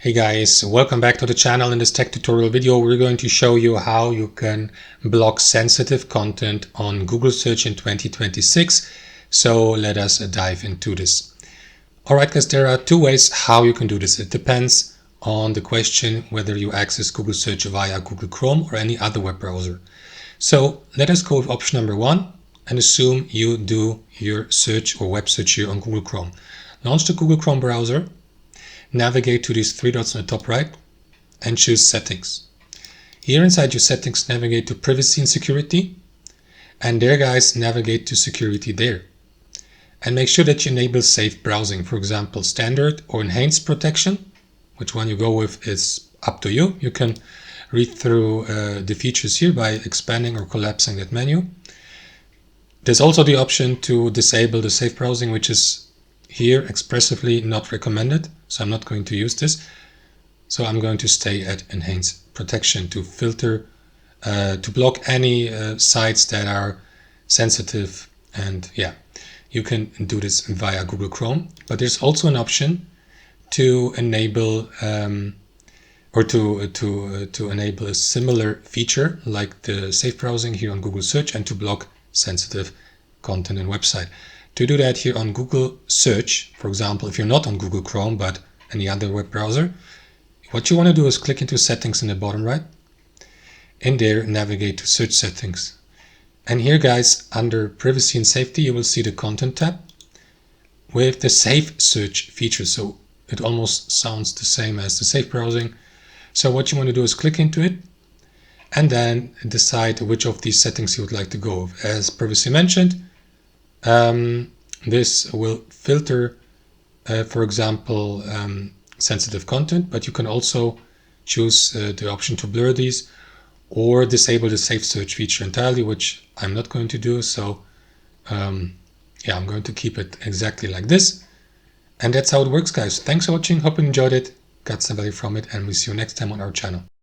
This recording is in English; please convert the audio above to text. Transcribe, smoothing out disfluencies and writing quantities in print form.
Hey guys, welcome back to the channel. In this tech tutorial video, we're going to show you how you can block sensitive content on Google search in 2026. So let us dive into this. Alright guys, there are two ways how you can do this. It depends on the question whether you access Google search via Google Chrome or any other web browser. So let us go with option number one and assume you do your search or web search here on Google Chrome. Launch the Google Chrome browser. Navigate to these three dots on the top right and choose settings. Here inside your settings, navigate to privacy and security, and there guys, navigate to security there. And make sure that you enable safe browsing, for example, standard or enhanced protection. Which one you go with is up to you. You can read through the features here by expanding or collapsing that menu. There's also the option to disable the safe browsing, which is here expressively not recommended, so I'm not going to use this. So I'm going to stay at enhanced protection to filter, to block any sites that are sensitive. And yeah, you can do this via Google Chrome, but there's also an option to enable or to enable a similar feature like the safe browsing here on Google search and to block sensitive content and website. To do that here on Google search, for example, if you're not on Google Chrome but any other web browser, what you want to do is click into settings in the bottom right. In there, navigate to search settings. And here guys, under privacy and safety, you will see the content tab with the safe search feature. So it almost sounds the same as the safe browsing. So what you want to do is click into it and then decide which of these settings you would like to go with. As previously mentioned, this will filter, for example, sensitive content, but you can also choose the option to blur these or disable the safe search feature entirely, which I'm not going to do. So yeah, I'm going to keep it exactly like this. And that's how it works, guys. Thanks for watching. Hope you enjoyed it, got some value from it, and we'll see you next time on our channel.